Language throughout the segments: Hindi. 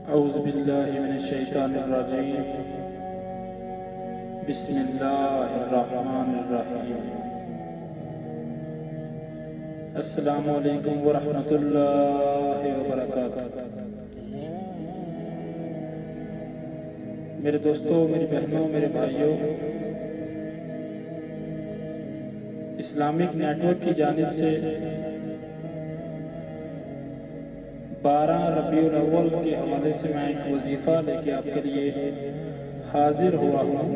औज़ुबिल्लाहि मिनश्शैतानिर्रजीम। बिस्मिल्लाहिर्रहमानिर्रहीम। अस्सलामु अलैकुम वरहमतुल्लाहि वबरकातुहू। मेरे दोस्तों, मेरी बहनों, मेरे भाइयों, इस्लामिक नेटवर्क की जानिब से 12 रबीउल अव्वल के हवाले से मैं एक वजीफ़ा लेके आपके लिए हाजिर हुआ हूँ।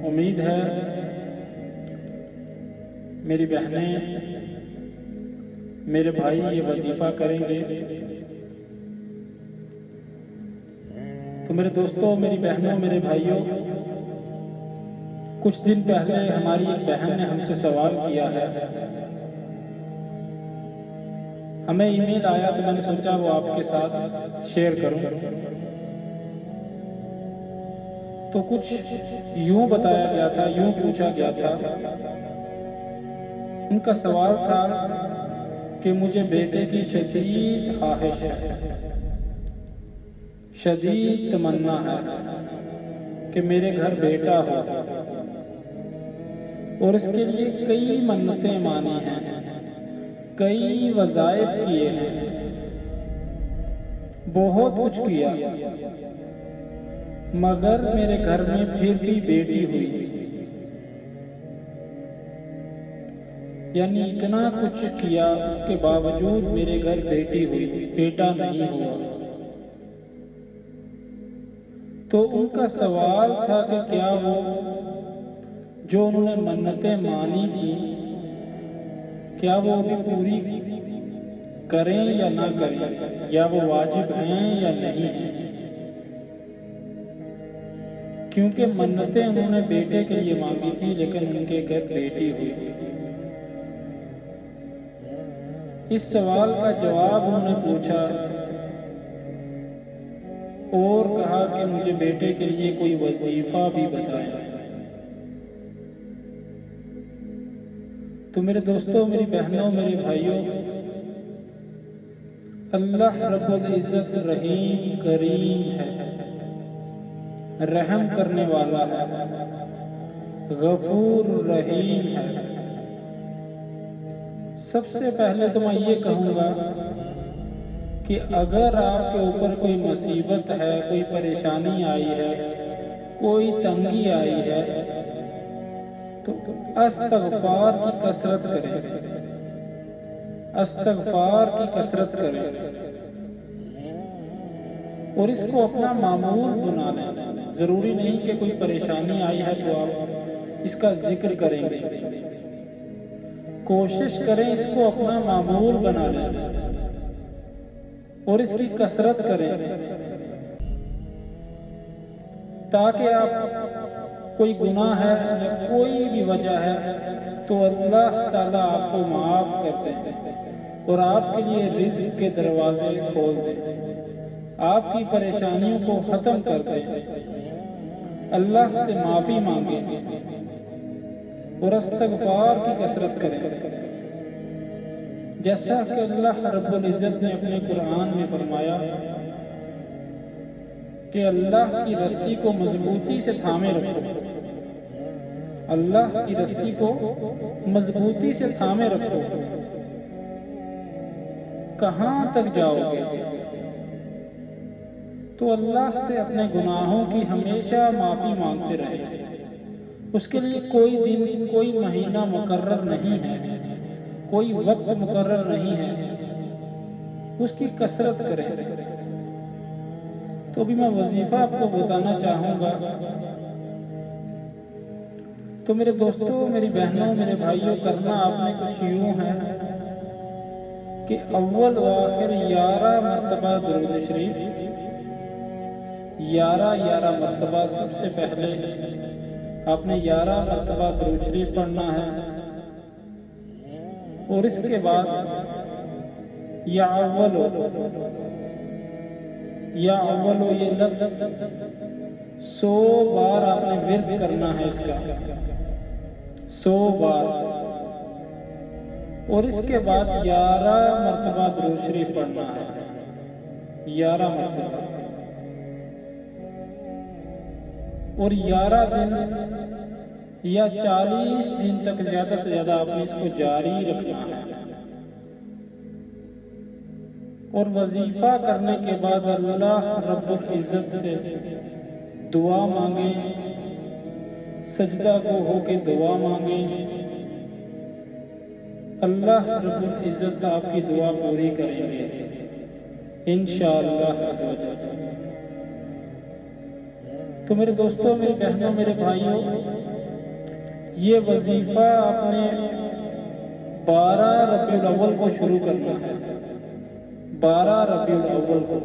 उम्मीद है मेरी बहनें, मेरे भाई ये वजीफ़ा करेंगे। तो मेरे दोस्तों, मेरी बहनों, मेरे भाइयों, कुछ दिन पहले हमारी एक बहन ने हमसे सवाल किया है। हमें ईमेल आया तो मैंने सोचा वो आपके साथ शेयर करूं। तो कुछ यूं बताया गया था, यूं पूछा गया था। उनका सवाल था कि मुझे बेटे की शदीद ख्वाहिश है, शदीद तमन्ना है कि मेरे घर बेटा हो, और इसके लिए कई मन्नतें मानी हैं, कई वज़ाइफ किए हैं, बहुत कुछ किया, मगर मेरे घर में फिर भी बेटी हुई। यानी इतना कुछ किया, उसके बावजूद मेरे घर बेटी हुई, बेटा नहीं हुआ। तो उनका सवाल था कि क्या वो जो उन्होंने मन्नतें मानी थी, क्या वो अभी पूरी करें या ना करें, या वो वाजिब हैं या नहीं हैं। क्योंकि मन्नतें उन्होंने बेटे के लिए मांगी थी, लेकिन उनके घर बेटी हुई। इस सवाल का जवाब उन्होंने पूछा और कहा कि मुझे बेटे के लिए कोई वजीफा भी बताएं। तो मेरे दोस्तों, मेरी बहनों, मेरे भाइयों, अल्लाह रब्बुल इज्जत रहीम करीम है, रहम करने वाला है, गफूर रहीम है। सबसे पहले तो मैं ये कहूँगा कि अगर आपके ऊपर कोई मुसीबत है, कोई परेशानी आई है, कोई तंगी आई है, तो अस्तगफार की कसरत करें, अस्तगफार की कसरत करें और इसको अपना मामूल बना लें। जरूरी नहीं कि कोई परेशानी आई है तो आप इसका जिक्र करेंगे, कोशिश करें इसको अपना मामूल बना लें और इसकी कसरत करें, ताकि आप कोई गुनाह है या कोई भी वजह है तो अल्लाह ताला आपको माफ कर दे और आपके लिए रिज़्क़ के दरवाजे खोल दे, आपकी परेशानियों को खत्म कर दे। अल्लाह से माफी मांगे और इस्तग़फ़ार की कसरत करें। जैसा कि अल्लाह रब्बुल इज्जत ने अपने कुरान में फरमाया कि अल्लाह की रस्सी को मजबूती से थामे रखो, अल्लाह की रस्सी को मजबूती से थामे रखो। कहां तक जाओगे? तो अल्लाह से अपने गुनाहों की हमेशा माफी मांगते रहे। उसके लिए कोई दिन, कोई महीना मुकर्रर नहीं है, कोई वक्त मुकर्रर नहीं है, उसकी कसरत करें। तो अभी मैं वजीफा आपको बताना चाहूंगा। तो मेरे दोस्तों, मेरी बहनों, मेरे भाइयों, करना आपने कुछ यूं है कि अव्वल व आखिर 11 मरतबा दुरूद शरीफ, 11 मरतबा सबसे पहले आपने 11 मरतबा दुरूद शरीफ पढ़ना है और इसके बाद या अव्वलो ये लफ्ज़ 100 बार आपने विर्द करना है इसका, 100 बार। और इसके बाद 11 मरतबा दुरूद शरीफ पढ़ना है, 11 मरतबा। और 11 दिन या 40 दिन तक ज्यादा से ज्यादा आपने इसको जारी रखना है। और वजीफा करने के बाद अल्लाह रब्बुल इज्जत से दुआ मांगे, सजदा को होके दुआ मांगे, अल्लाह रब्बुल इज्जत आपकी दुआ पूरी करेंगे इंशाअल्लाह अज़्ज़ व जल। तो मेरे दोस्तों, मेरी बहनों, मेरे भाइयों, ये वजीफा आपने 12 रबीउल अव्वल को शुरू करना है। 12 रबीउल अव्वल को,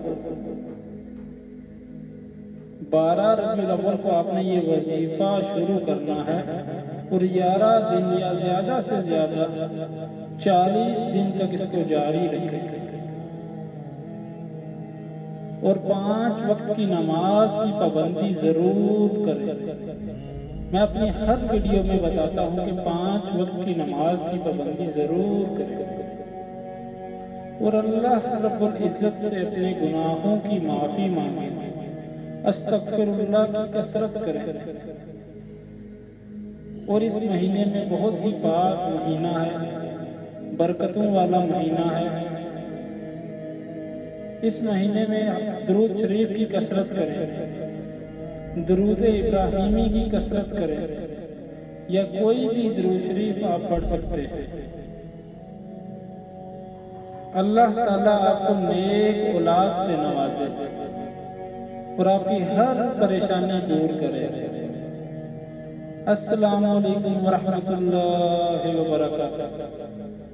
12 रबीउल अव्वल को आपने ये वजीफा शुरू करना है। और 11 दिन या ज्यादा से ज्यादा 40 दिन तक इसको जारी रखें। और 5 वक्त की नमाज की पाबंदी जरूर करें। मैं अपनी हर वीडियो में बताता हूं कि 5 वक्त की नमाज की पाबंदी जरूर करें। और अल्लाह रब्बुल इज्जत से अपने गुनाहों की माफी मांगे, अस्तगफिरुल्लाह की कसरत करें। और इस महीने में बहुत ही पाक महीना है, बरकतों वाला महीना है। इस महीने में दुरूद शरीफ की कसरत करें, दुरूद इब्राहिमी की कसरत करें, या कोई भी दुरूद शरीफ आप पढ़ सकते हैं। अल्लाह ताला आपको नेक औलाद से नवाजे और आपकी हर परेशानी दूर करे। अस्सलामु अलैकुम व रहमतुल्लाहि व बरकातुहू।